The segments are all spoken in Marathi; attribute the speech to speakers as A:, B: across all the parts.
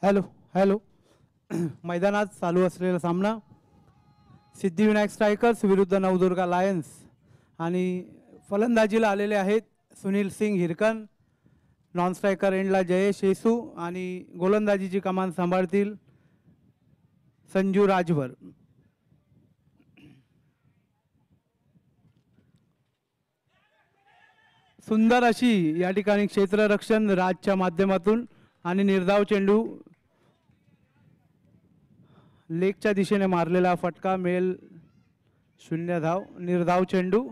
A: Hello hello. मैदानात चालू असलेला सामना सिद्धिविनायक स्ट्रायकर्स विरुद्ध नवदुर्गा लायन्स आणि फलंदाजीला आलेले आहेत सुनील सिंग हिरकन. नॉन स्ट्रायकर एंडला जयेश येसू आणि गोलंदाजीची कमान सांभाळतील संजू राजभर. सुंदर अशी या ठिकाणी क्षेत्ररक्षण राजच्या माध्यमातून आणि निर्धाव चेंडू लेगच्या दिशेने मारलेला फटका मिळेल 0 धाव. निर्धाव चेंडू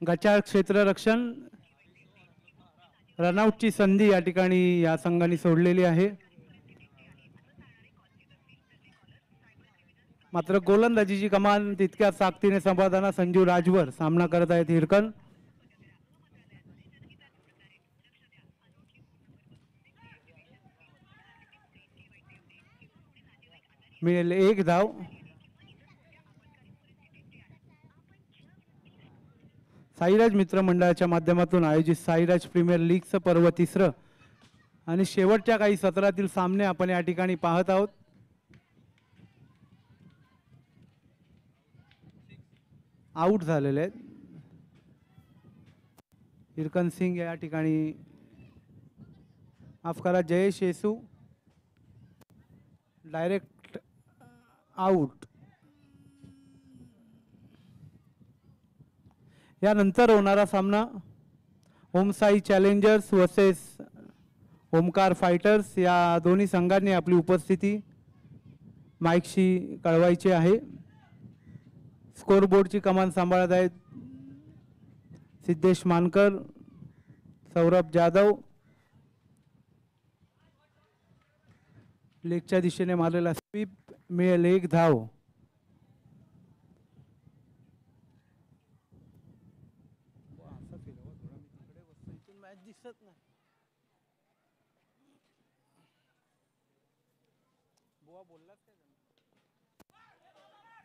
A: गचाळ क्षेत्ररक्षण रनआउटची संधी या ठिकाणी या संघाने सोडलेली आहे. मात्र गोलंदाजीची कमान तितक्या ताकदीने सांभाळताना संजू राजवर सामना करत आहेत हिरकन. मिळेल 1 धाव. साईराज मित्र मंडळाच्या माध्यमातून आयोजित साईराज प्रीमियर लीगचं पर्व 3रं आणि शेवटच्या काही सत्रातील सामने आपण या ठिकाणी पाहत आहोत. आउट झालेले आहेत. हिरकन सिंग या ठिकाणी माफ करा जयेश येसू डायरेक्ट आउट. यानंतर होणारा सामना Om Sai challengers versus Omkar fighters या दोन्ही संघांनी आपली उपस्थिती माईकशी कळवायची आहे. स्कोरबोर्डची कमान सांभाळत आहेत सिद्धेश मानकर, सौरभ जाधव. लेगच्या दिशेने मारलेला स्वीप मिळेल 1 धाव.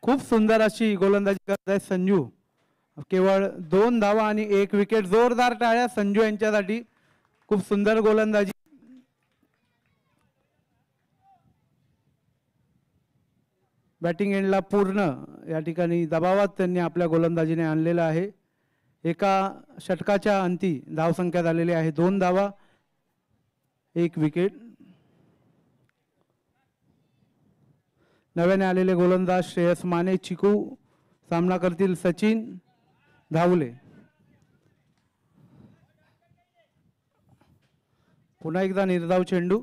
A: खूप सुंदर अशी गोलंदाजी करत आहे संजू. केवळ 2 धावा आणि 1 विकेट. जोरदार टाळ्या संजू यांच्यासाठी. खूप सुंदर गोलंदाजी. बॅटिंग एंडला पूर्ण या ठिकाणी दबावात त्यांनी आपल्या गोलंदाजीने आणलेला आहे. एका षटकाच्या अंती धावसंख्या झालेली आहे 2 धावा 1 विकेट. नव्याने आलेले गोलंदाज श्रेयस माने चिकू सामना करतील सचिन धावले. पुन्हा एकदा निर्धाव चेंडू.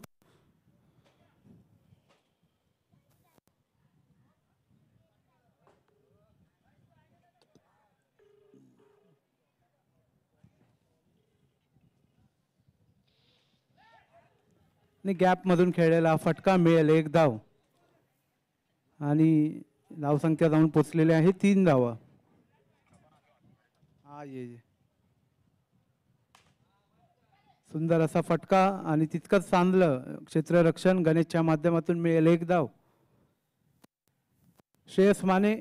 A: गॅप मधून खेळलेला फटका मिळेल 1 धाव आणि धावसंख्या जाऊन पोचलेली आहे 3 धावा. सुंदर असा फटका आणि तितकंच चांगलं क्षेत्ररक्षण गणेशच्या माध्यमातून मिळेल 1 धाव. श्रेयस माने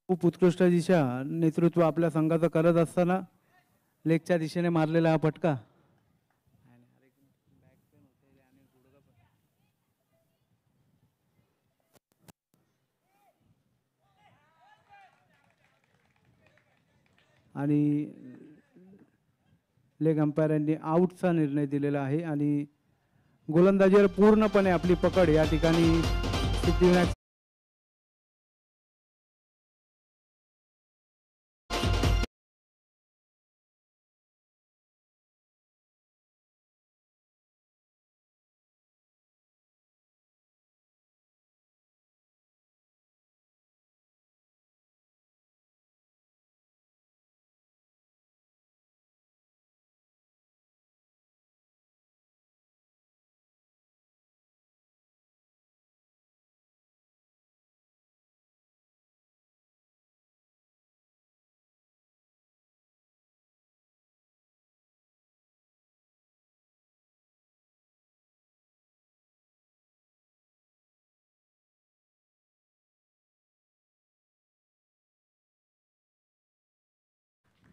A: खूप उत्कृष्ट दिशा नेतृत्व आपल्या संघाचं करत असताना लेगच्या दिशेने मारलेला हा फटका. आणि लेग अंपायरांनी आउटचा निर्णय दिलेला आहे आणि गोलंदाजीवर पूर्णपणे आपली पकड या ठिकाणी Siddhivinayak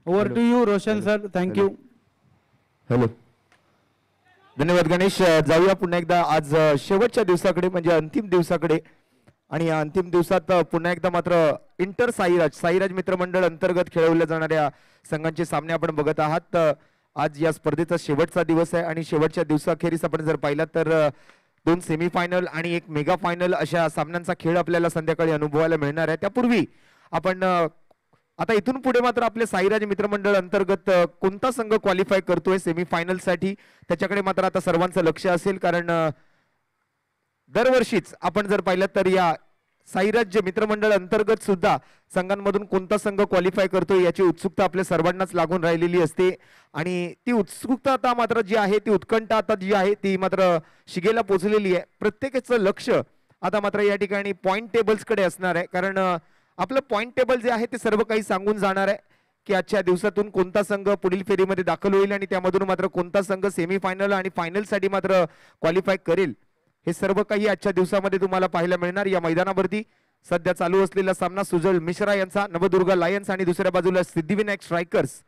A: over to you Roshan sir. Thank you.
B: Hello. धन्यवाद गणेश. जाऊया पुन्हा एकदा आज शेवटच्या दिवसाकडे म्हणजे अंतिम दिवसाकडे. आणि या अंतिम दिवसात पुन्हा एकदा मात्र इंटर साईराज मित्रमंडळ अंतर्गत खेळवल्या जाणाऱ्या संघांचे सामने आपण बघत आहात. आज या स्पर्धेचा शेवटचा दिवस आहे आणि शेवटच्या दिवसाखेरीस आपण जर पाहिलं तर 2 सेमीफायनल आणि 1 मेगा फायनल अशा सामन्यांचा खेळ आपल्याला संध्याकाळी अनुभवायला मिळणार आहे. त्यापूर्वी आपण आता इथून पुढे मात्र आपले साईराज मित्रमंडळ अंतर्गत कोणता संघ क्वालिफाय करतोय सेमीफायनल साठी त्याच्याकडे मात्र आता सर्वांचं लक्ष असेल. कारण दरवर्षीच आपण जर पाहिलं तर या साईराज मित्रमंडळ अंतर्गत सुद्धा संघांमधून कोणता संघ क्वालिफाय करतोय याची उत्सुकता आपल्या सर्वांनाच लागून राहिलेली असते. आणि ती उत्सुकता आता मात्र जी आहे ती उत्कंठा आता जी आहे ती मात्र शिगेला पोहोचलेली आहे. प्रत्येकाचं लक्ष आता मात्र या ठिकाणी पॉइंट टेबल्स कडे असणार आहे. कारण आपलं पॉइंट टेबल जे आहे ते सर्व काही सांगून जाणार आहे की आजच्या दिवसातून कोणता संघ पुढील फेरीमध्ये दाखल होईल आणि त्यामधून मात्र कोणता संघ सेमीफायनल आणि फायनल साठी मात्र क्वालिफाय करेल हे सर्व काही आजच्या दिवसामध्ये तुम्हाला पाहायला मिळणार. या मैदानावरती सध्या चालू असलेला सामना सुजल मिश्रा यांचा नवदुर्गा लायन्स आणि दुसऱ्या बाजूला सिद्धिविनायक स्ट्रायकर्स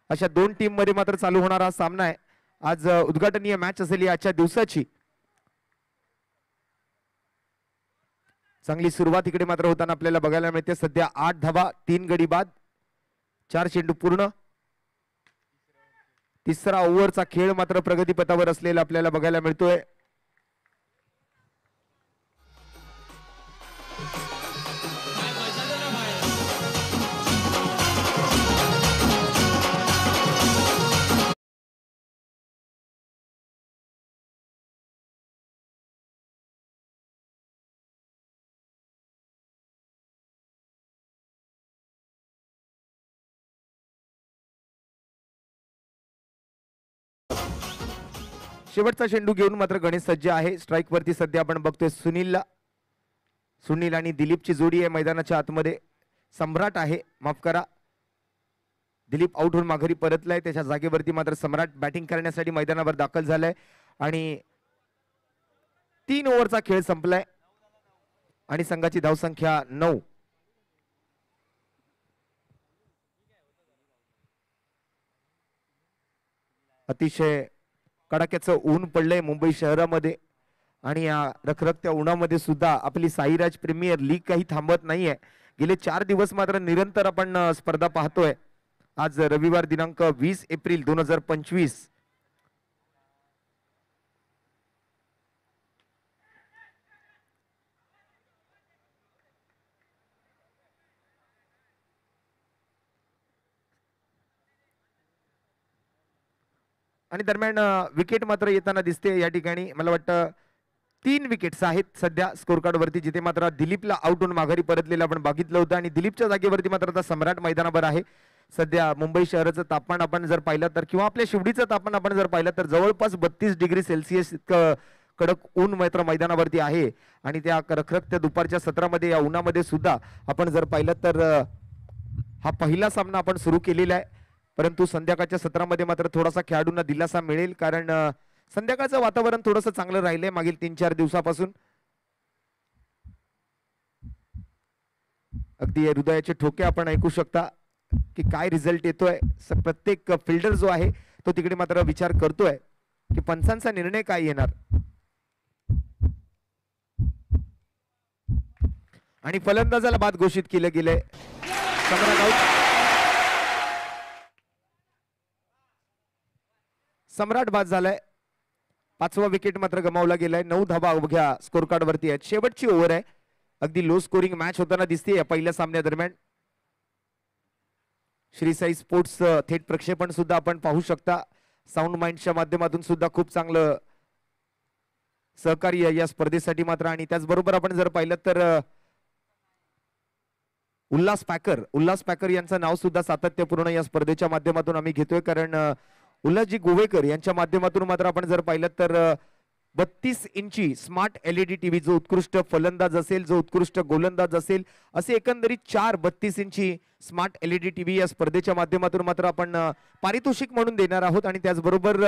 B: अशा 2 टीम मध्ये मात्र चालू होणारा सामना आहे. आज उद्घाटनीय मॅच असेल आजच्या दिवसाची. चांगली सुरुवात इकडे मात्र होताना आपल्याला बघायला मिळते. सध्या 8 धावा 3 गडी बाद 4 चेंडू पूर्ण. तिसरा ओव्हरचा खेळ मात्र प्रगतीपथावर असलेला आपल्याला बघायला मिळतोय. शेवटचा चेंडू घेऊन मात्र गणेश सज्ज आहे. स्ट्राइक वरती सध्या आपण बघतोय सुनील आणि दिलीपची जोडी आहे मैदानाच्या आतमध्ये. सम्राट आहे, माफ करा, दिलीप आउट होऊन माघारी परतलाय. त्याच्या जागेवरती मात्र सम्राट बॅटिंग करण्यासाठी मैदानावर दाखल झालाय. आणि 3 ओव्हरचा खेळ संपलाय आणि संघाची धावसंख्या 9. अतिशय कडाक्याचं ऊन पडलंय मुंबई शहरामध्ये आणि या रखरखत्या उन्हामध्ये सुद्धा आपली साईराज प्रीमियर लीग काही थांबत नाहीये. गेले 4 दिवस मात्र निरंतर आपण स्पर्धा पाहतोय. आज रविवार दिनांक 20 एप्रिल 2025. आणि दरम्यान विकेट मात्र येताना दिसते या ठिकाणी. मला वाटतं 3 विकेट्स आहेत सध्या स्कोर कार्ड वरती, जिथे मात्र दिलीपला आउट होऊन माघारी परतलेलं आपण बघितलं होतं. आणि दिलीपच्या जागेवरती मात्र आता सम्राट मैदानावर आहे. सध्या मुंबई शहराचं तापमान आपण जर पाहिलं तर किंवा आपल्या शिवडीचं तापमान आपण जर पाहिलं तर जवळपास 32 डिग्री सेल्सिअस इतकं कडक ऊन मात्र मैदानावरती आहे. आणि त्या रखरखत्या दुपारच्या सत्रामध्ये या उन्हामध्ये सुद्धा आपण जर पाहिलं तर हा पहिला सामना आपण सुरू केलेला आहे. परंतु संध्याकाळच्या सत्रामध्ये मात्र थोडासा खेळाडूंना दिलासा मिळेल, कारण संध्याकाळचं वातावरण थोडंसं चांगलं राहिलंय मागील 3-4 दिवसापासून. अगदी हृदयाचे ठोके आपण ऐकू शकता की काय रिझल्ट येतोय. प्रत्येक फिल्डर जो आहे तो तिकडे मात्र विचार करतोय की पंचांचा निर्णय काय येणार. आणि फलंदाजाला बाद घोषित केलं गेलंय. सम्राट बाद झालाय. 5वा विकेट मात्र गमावला गेलाय. 9 धावा अवघ्या स्कोर कार्ड वरती आहेत. शेवटची ओव्हर आहे. अगदी लो स्कोरिंग मॅच होताना दिसते या पहिल्या सामन्यादरम्यान. श्री साई स्पोर्ट्स थेट प्रक्षेपण सुद्धा आपण पाहू शकता. साऊंड माइंडच्या माध्यमातून सुद्धा खूप चांगलं सहकार्य या स्पर्धेसाठी मात्र. आणि त्याचबरोबर आपण जर पाहिलं तर उल्हास पॅकर यांचं नाव सुद्धा सातत्यपूर्ण या स्पर्धेच्या माध्यमातून आम्ही घेतोय, कारण उल्हासजी गोवेकर यांच्या माध्यमातून मात्र आपण जर पाहिलं तर 32 इंची स्मार्ट LED टीव्ही, जो उत्कृष्ट फलंदाज असेल, जो उत्कृष्ट गोलंदाज असेल, असे एकंदरीत 4 32 इंची स्मार्ट LED टीव्ही या स्पर्धेच्या माध्यमातून मात्र आपण पारितोषिक म्हणून देणार आहोत. आणि त्याचबरोबर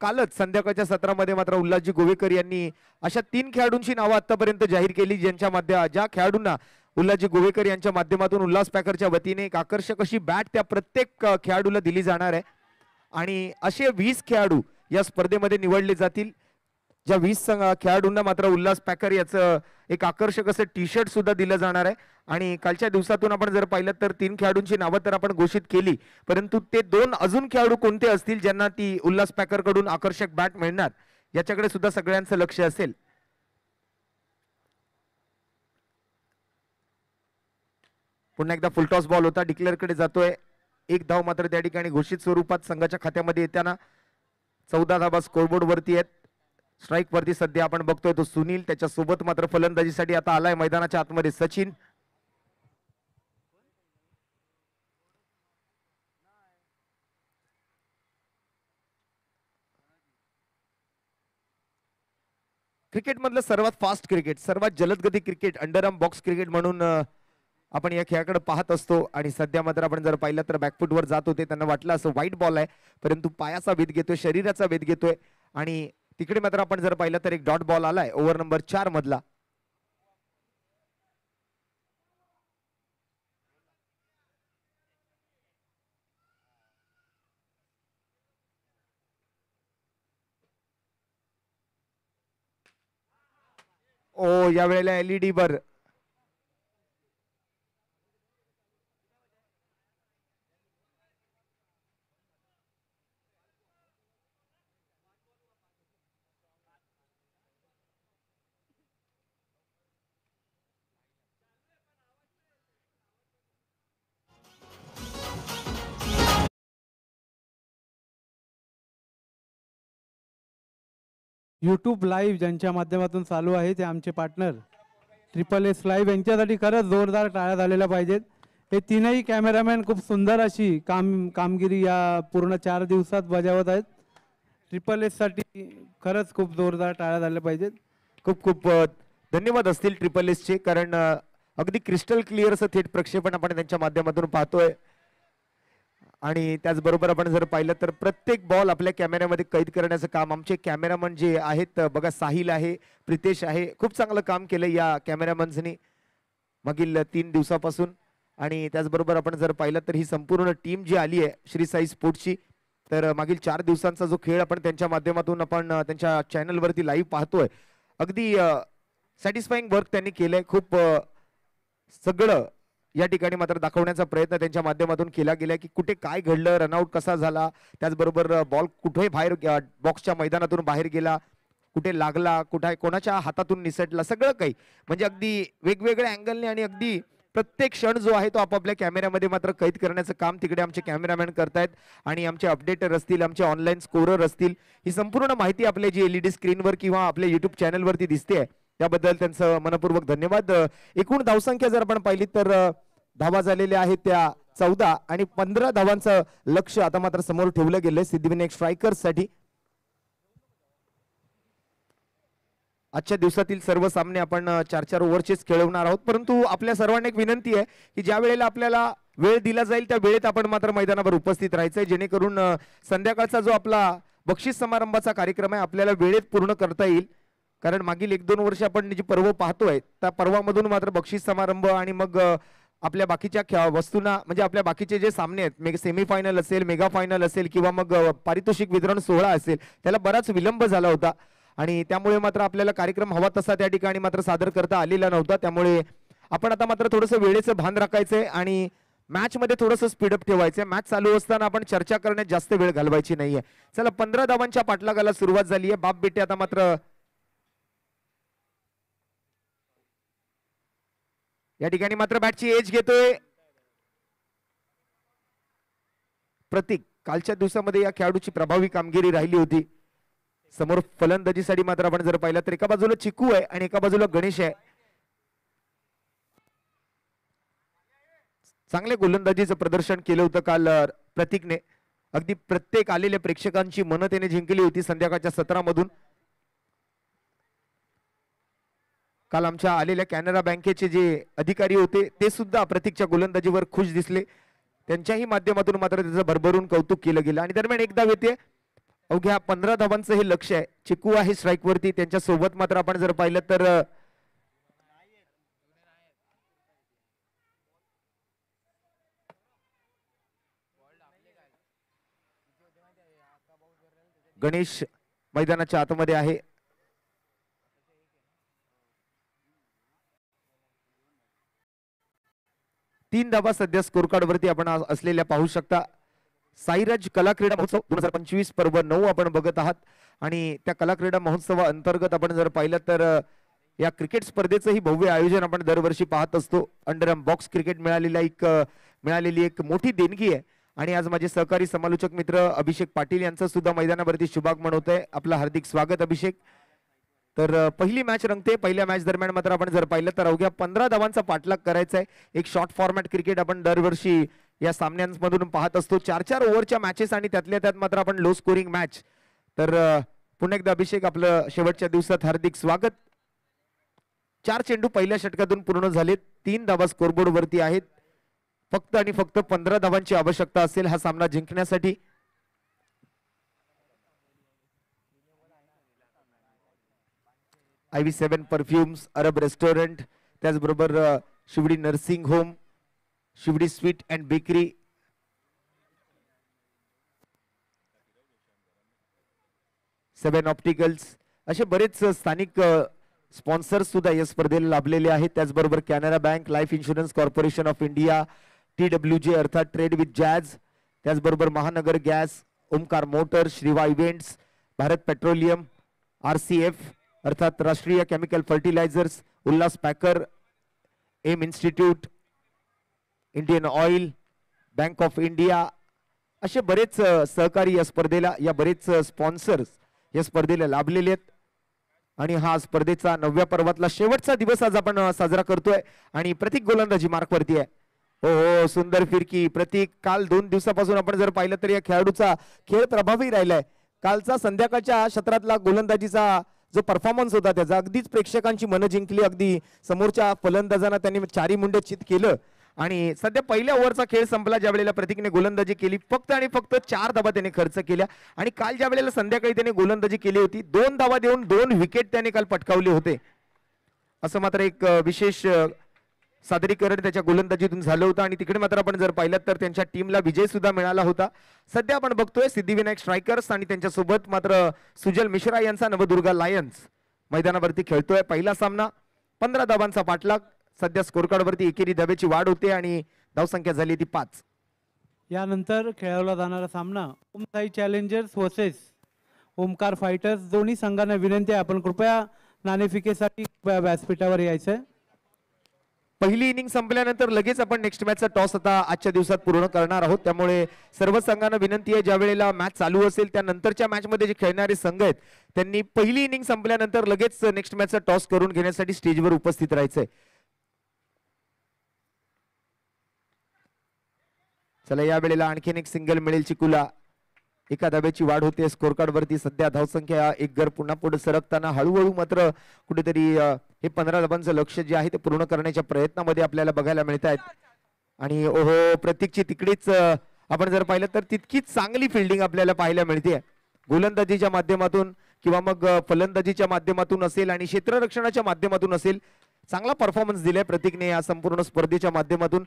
B: कालच संध्याकाळच्या सत्रामध्ये मात्र उल्हासजी गोवेकर यांनी अशा 3 खेळाडूंची नावं आतापर्यंत जाहीर केली ज्या खेळाडूंना उल्हासजी गोवेकर यांच्या माध्यमातून उल्हास पॅकरच्या वतीने एक आकर्षक अशी बॅट त्या प्रत्येक खेळाडूला दिली जाणार आहे आणि असे 20 खेळाडू या स्पर्धेमध्ये निवडले जातील. ज्या 20 खेळाडूंना मात्र उल्हास पॅकर याचं एक आकर्षक असं टी शर्ट सुद्धा दिलं जाणार आहे. आणि कालच्या दिवसातून आपण जर पाहिलं तर 3 खेळाडूंची नावं तर आपण घोषित केली, परंतु ते 2 अजून खेळाडू कोणते असतील ज्यांना ती उल्हास पॅकर कडून आकर्षक बॅट मिळणार याच्याकडे सुद्धा सगळ्यांचं लक्ष असेल. पुन्हा एकदा फुलटॉस बॉल होता, डिक्लेअर कडे जातोय. 1 धाव मात्र त्या ठिकाणी घोषित स्वरूपात संघाच्या खात्यामध्ये येताना 14 धावा स्कोरबोर्ड वरती आहेत. स्ट्राईक वरती सध्या आपण बघतोय तो सुनील, त्याच्या सोबत मात्र फलंदाजीसाठी आता आलाय मैदानाच्या आतमध्ये सचिन. क्रिकेट मधलं सर्वात फास्ट क्रिकेट, सर्वात जलदगती क्रिकेट, अंडरआर्म बॉक्स क्रिकेट म्हणून आपण या खेळाकडे पाहत असतो. आणि सध्या मात्र आपण जर पाहिलं तर बॅकफुट वर जात होते, त्यांना वाटलं असं व्हाईट बॉल आहे, परंतु पायाचा वेध घेतोय, शरीराचा वेध घेतोय. आणि तिकडे मात्र आपण जर पाहिलं तर एक डॉट बॉल आलाय ओव्हर नंबर 4 मधला. ओ यावेळेला LED वर
A: यूट्यूब लाईव्ह ज्यांच्या माध्यमातून चालू आहे ते आमचे पार्टनर SSS लाईव्ह यांच्यासाठी खरंच जोरदार टाळ्या झालेल्या पाहिजेत. हे तीनही कॅमेरामॅन खूप सुंदर अशी कामगिरी या पूर्ण 4 दिवसात बजावत आहेत. SSS साठी खरंच खूप जोरदार टाळ्या झाल्या पाहिजेत.
B: खूप खूप धन्यवाद असतील SSS चे, कारण अगदी क्रिस्टल क्लिअर असं थेट प्रक्षेपण आपण त्यांच्या माध्यमातून पाहतोय. आणि त्याचबरोबर आपण जर पाहिलं तर प्रत्येक बॉल आपल्या कॅमेऱ्यामध्ये कैद करण्याचं काम आमचे कॅमेरामन जे आहेत बघा, साहिल आहे, प्रितेश आहे, खूप चांगलं काम केलं या कॅमेरामन्सनी मागील 3 दिवसापासून. आणि त्याचबरोबर आपण जर पाहिलं तर ही संपूर्ण टीम जी आली आहे श्री साई स्पोर्ट्सची, तर मागील 4 दिवसांचा जो खेळ आपण त्यांच्या माध्यमातून आपण त्यांच्या चॅनलवरती लाईव्ह पाहतोय, अगदी सॅटिस्फाईंग वर्क त्यांनी केलंय. खूप सगळं या ठिकाणी मात्र दाखवण्याचा प्रयत्न त्यांच्या माध्यमातून केला गेला की कुठे काय घडलं, रनआउट कसा झाला, त्याचबरोबर बॉल कुठे बाहेर बॉक्सच्या मैदानातून बाहेर गेला, कुठे लागला, कुठे कोणाच्या हातातून निसटला, सगळं काही म्हणजे अगदी वेगवेगळ्या अँगलने आणि अगदी प्रत्येक क्षण जो आहे तो आपापल्या कॅमेऱ्यामध्ये मात्र कैद करण्याचं काम तिकडे आमचे कॅमेरामॅन करतायत. आणि आमचे अपडेटर असतील, आमचे ऑनलाईन स्कोरर असतील, ही संपूर्ण माहिती आपल्या जी LED स्क्रीनवर किंवा आपल्या युट्यूब चॅनलवरती दिसते त्याबद्दल त्यांचं मनपूर्वक धन्यवाद. एकूण धावसंख्या जर आपण पाहिली तर धावा झालेल्या आहेत त्या 14 आणि 15 धावांचं लक्ष आता मात्र समोर ठेवलं गेलंय सिद्धिविनायक स्ट्रायकर्स साठी. आजच्या दिवसातील सर्व सामने आपण 4-4 ओव्हरचेच खेळवणार आहोत, परंतु आपल्या सर्वांना एक विनंती आहे की ज्या वेळेला आपल्याला वेळ दिला जाईल त्या वेळेत आपण मात्र मैदानावर उपस्थित राहायचंय, जेणेकरून संध्याकाळचा जो आपला बक्षीस समारंभाचा कार्यक्रम आहे आपल्याला वेळेत पूर्ण करता येईल. कारण मागील 1-2 वर्ष आपण जी पर्व पाहतोय त्या पर्वामधून मात्र बक्षीस समारंभ आणि मग आपल्या बाकीच्या वस्तूंना म्हणजे आपल्या बाकीचे जे सामने आहेत, सेमीफायनल असेल, मेगा फायनल असेल किंवा मग पारितोषिक वितरण सोहळा असेल, त्याला बराच विलंब झाला होता आणि त्यामुळे मात्र आपल्याला कार्यक्रम हवा तसा त्या ठिकाणी मात्र सादर करता आलेला नव्हता. त्यामुळे आपण आता मात्र थोडंसं वेळेचं भान राखायचंय आणि मॅच मध्ये थोडंसं स्पीडअप ठेवायचंय. मॅच चालू असताना आपण चर्चा करण्यात जास्त वेळ घालवायची नाहीये. चला, 15 धावांच्या पाठलागाला सुरुवात झाली आहे. बाप बेटे आता मात्र या ठिकाणी मात्र बॅटची एज घेतोय प्रतीक. कालच्या दिवसामध्ये या खेळाडूची प्रभावी कामगिरी राहिली होती. समोर फलंदाजीसाठी मात्र आपण जर पाहिलं तर एका बाजूला चिकू आहे आणि एका बाजूला गणेश आहे. चांगले गोलंदाजीचं प्रदर्शन केलं होतं काल प्रतीकने. अगदी प्रत्येक आलेल्या प्रेक्षकांची मनं त्याने जिंकली होती संध्याकाळच्या सत्रामधून. काल आमच्या आलेल्या कॅनरा बँकेचे जे अधिकारी होते ते सुद्धा प्रतीकच्या गोलंदाजीवर खुश दिसले. त्यांच्याही माध्यमातून मात्र त्याचं भरभरून कौतुक केलं गेलं. आणि दरम्यान एक धाव येते. अवघ्या 15 धावांचं हे लक्ष आहे. चिकू आहे स्ट्राईक वरती, त्यांच्या सोबत मात्र आपण जर पाहिलं तर गणेश मैदानाच्या आतमध्ये आहे. तीन धावा सध्या स्कोर कार्ड वरती आपण असलेल्या पाहू शकता. साईराज कला क्रीडा महोत्सव 2025 पर्व 9 आपण बघत आहात आणि त्या कला क्रीडा महोत्सवा अंतर्गत आपण जर पाहिलं तर या क्रिकेट स्पर्धेचंही भव्य आयोजन आपण दरवर्षी पाहत असतो. अंडरआर्म बॉक्स क्रिकेट मिळालेली एक मोठी देणगी आहे आणि आज माझे सहकारी समालोचक मित्र अभिषेक पाटील यांचं सुद्धा मैदानावरती शुभागमन होत आहे. आपलं हार्दिक स्वागत अभिषेक. तर पहिली मॅच रंगते. पहिल्या मॅच दरम्यान मात्र आपण जर पाहिलं तर अवघ्या 15 धावांचा पाठलाग करायचा आहे. एक शॉर्ट फॉर्मॅट क्रिकेट आपण दरवर्षी या सामन्यांमधून पाहत असतो. 4-4 ओव्हरच्या मॅचेस आणि त्यातल्या त्यात मात्र आपण लो स्कोरिंग मॅच. तर पुन्हा एकदा अभिषेक आपलं शेवटच्या दिवसात हार्दिक स्वागत. 4 चेंडू पहिल्या षटकातून पूर्ण झालेत. 3 धावा स्कोरबोर्ड वरती आहेत. फक्त आणि फक्त 15 धावांची आवश्यकता असेल हा सामना जिंकण्यासाठी. IV7 परफ्युम्स, अरब रेस्टॉरंट, त्याचबरोबर Shivdi nursing home, Shivdi sweet and bakery, seven opticals असे बरेच स्थानिक स्पॉन्सर्स सुद्धा या स्पर्धेला लाभलेले आहेत. त्याचबरोबर Canara bank, life insurance corporation of India, TWJ अर्थात ट्रेड विथ जॅज, त्याचबरोबर Mahanagar gas, Omkar motor, Shriva events, Bharat petroleum, RCF अर्थात Rashtriya chemical fertilizers, Ulhas packer, M institute, Indian oil, bank of India असे बरेच सहकारी या स्पर्धेला बरेच स्पॉन्सर्स या स्पर्धेला लाभलेले आहेत. आणि हा स्पर्धेचा 9व्या पर्वातला शेवटचा दिवस आज आपण साजरा करतोय आणि प्रतीक गोलंदाजी मार्क वरती आहे. हो सुंदर फिरकी प्रतीक. काल 2 दिवसापासून आपण जर पाहिलं तर या खेळाडूचा खेळ प्रभावी राहिलाय. कालचा संध्याकाळच्या क्षेत्रातला गोलंदाजीचा जो परफॉर्मन्स होता त्याचा अगदीच प्रेक्षकांची मनं जिंकली. अगदी समोरच्या फलंदाजांना त्यांनी चारी मुंडे चित केलं आणि सध्या पहिल्या ओव्हरचा खेळ संपला ज्या वेळेला प्रतीकने गोलंदाजी केली. फक्त आणि फक्त 4 धावा त्याने खर्च केल्या आणि काल ज्या वेळेला संध्याकाळी त्याने गोलंदाजी केली होती 2 धावा देऊन 2 विकेट त्याने काल पटकावले होते. असं मात्र एक विशेष सादरीकरण त्याच्या गोलंदाजीतून झालं होतं आणि तिकडे मात्र आपण जर पाहिलं तर त्यांच्या टीमला विजय सुद्धा मिळाला होता. सध्या आपण बघतोय सिद्धिविनायक स्ट्रायकर्स आणि त्यांच्यासोबत मात्र सुजल मिश्रा यांचा नवदुर्गा लायन्स मैदानावरती खेळतोय. पहिला सामना 15 धावांचा पाठलाग. सध्या स्कोर कार्ड वरती एकेरी धावेची वाढ होते आणि धावसंख्या झाली ती 5.
A: यानंतर खेळवला जाणारा सामना Om Sai challengers versus Omkar fighters. दोन्ही संघांना विनंती आहे आपण कृपया नाणेफिकेसाठी व्यासपीठावर यायचंय.
B: पहिली इनिंग संपल्यानंतर लगेच आपण नेक्स्ट मॅचचा टॉस आता आजच्या दिवसात पूर्ण करणार आहोत. त्यामुळे सर्व संघांना विनंती आहे ज्या वेळेला मॅच चालू असेल त्यानंतरच्या मॅच मध्ये जे खेळणारे संघ आहेत त्यांनी पहिली इनिंग संपल्यानंतर लगेच नेक्स्ट मॅचचा टॉस करून घेण्यासाठी स्टेजवर उपस्थित राहायचंय. चला या वेळेला आणखीन एक सिंगल मिळेल चिकुला. एका धाब्याची वाढ होते स्कोर कार्ड वरती. सध्या धावसंख्या एक घर पुन्हा पुढे सरकताना हळूहळू मात्र कुठेतरी हे 15 धावांचं लक्ष्य जे आहे ते पूर्ण करण्याच्या प्रयत्नामध्ये आपल्याला बघायला मिळत आहेत. आणि ओहो प्रतीकची तिकडेच आपण जर पाहिलं तर तितकीच चांगली फिल्डिंग आपल्याला पाहायला मिळते गोलंदाजीच्या माध्यमातून किंवा मग फलंदाजीच्या माध्यमातून असेल आणि क्षेत्ररक्षणाच्या माध्यमातून असेल. चांगला परफॉर्मन्स दिलाय प्रतीकने या संपूर्ण स्पर्धेच्या माध्यमातून.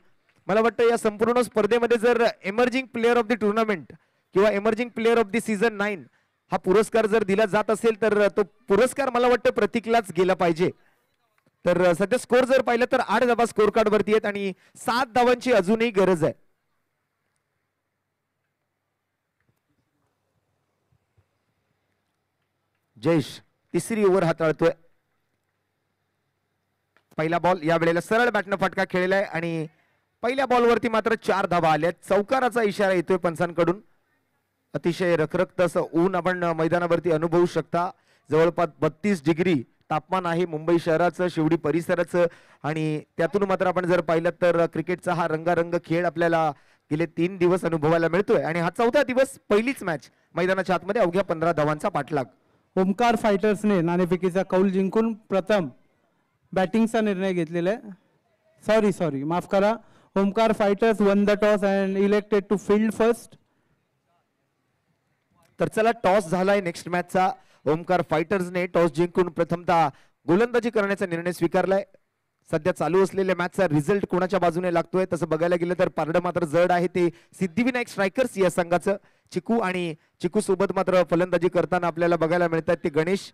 B: मला वाटतं या संपूर्ण स्पर्धेमध्ये जर emerging player of the tournament किंवा emerging player of the season 9 हा पुरस्कार जर दिला जात असेल तर तो पुरस्कार मला वाटतं प्रतीकलाच गेला पाहिजे. तर सध्या स्कोर जर पाहिलं तर 8 धावा स्कोर कार्ड वरती आहेत आणि 7 धावांची अजूनही गरज आहे. जयेश तिसरी ओव्हर हाताळतोय. पहिला बॉल या वेळेला सरळ बॅटनं फटका खेळलाय आणि पहिल्या बॉलवरती मात्र 4 धावा आल्यात. चौकाराचा इशारा येतोय पंचांकडून. अतिशय रखरखत असं ऊन आपण मैदानावरती अनुभवू शकता. जवळपास 32 डिग्री तापमान आहे मुंबई शहराचं शिवडी परिसराचं आणि त्यातून मात्र आपण जर पाहिलं तर क्रिकेटचा हा रंगारंग खेळ आपल्याला गेले 3 दिवस अनुभवायला मिळतोय आणि हा 4था दिवस. पहिलीच मॅच मैदानाच्या आतमध्ये अवघ्या 15 धावांचा पाठलाग.
A: ओमकार फायटर्सने नाणेफेकीचा कौल जिंकून प्रथम बॅटिंगचा निर्णय घेतलेला आहे. सॉरी माफ करा. Omkar fighters won the toss and elected to field first.
B: तर चला टॉस झालाय नेक्स्ट मॅचचा. ओमकार फायटर्सने टॉस जिंकून प्रथमतः गोलंदाजी करण्याचा निर्णय स्वीकारलाय. सध्या चालू असलेल्या मॅचचा रिझल्ट कोणाच्या बाजूने लागतोय तसं बघायला गेलं तर पारडं मात्र जड आहे ते सिद्धिविनायक स्ट्रायकर्स या संघाचं. चिकू आणि चिकू सोबत मात्र फलंदाजी करताना आपल्याला बघायला मिळतात ते गणेश.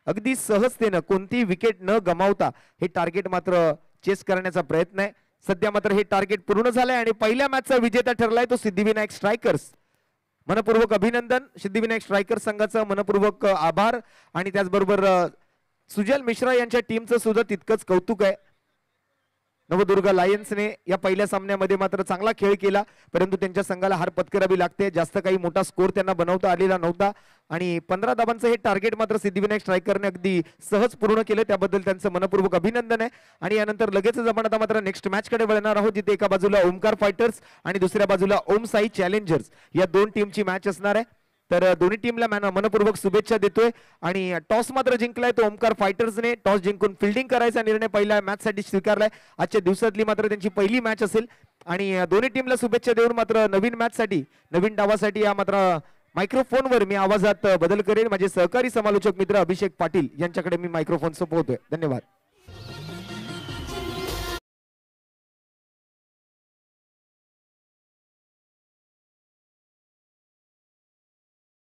B: अगदी सहजतेनं कोणतीही विकेट न गमावता हे टार्गेट मात्र चेस करण्याचा प्रयत्न आहे. सध्या मात्र हे टार्गेट पूर्ण झालंय आणि पहिल्या मॅचचा विजेता ठरलाय तो सिद्धिविनायक स्ट्रायकर्स. मनपूर्वक अभिनंदन सिद्धिविनायक स्ट्रायकर्स संघाचं, मनपूर्वक आभार आणि त्याचबरोबर सुजल मिश्रा यांच्या टीमचं सुद्धा तितकंच कौतुक आहे. नवदुर्गा लायन्सने या पहिल्या सामन्यामध्ये मात्र चांगला खेळ केला, परंतु त्यांच्या संघाला हार पत्करावी लागते. जास्त काही मोठा स्कोर त्यांना बनवता आलेला नव्हता आणि 15 धावांचं हे टार्गेट मात्र सिद्धिविनायक स्ट्रायकरने अगदी सहज पूर्ण केलं. त्याबद्दल त्यांचं मनपूर्वक अभिनंदन आहे. आणि यानंतर लगेचच आपण आता मात्र नेक्स्ट मॅच कडे वळणार आहोत, जिथे एका बाजूला ओमकार फायटर्स आणि दुसऱ्या बाजूला ओम साई चॅलेंजर्स या दोन टीमची मॅच असणार आहे. तर दोन्ही टीमला मनपूर्वक शुभेच्छा देतोय. आणि टॉस मात्र जिंकलाय तो ओमकार फायटर्सने. टॉस जिंकून फिल्डिंग करायचा निर्णय पहिल्या मॅच साठी स्वीकारलाय. आजच्या दिवसातली मात्र त्यांची पहिली मॅच असेल आणि दोन्ही टीमला शुभेच्छा देऊन मात्र नवीन मॅच साठी नवीन डावासाठी या मात्र मायक्रोफोनवर मी आवाजात बदल करेन. माझे सहकारी समालोचक मित्र अभिषेक पाटील यांच्याकडे मी मायक्रोफोन सोपवतोय. धन्यवाद.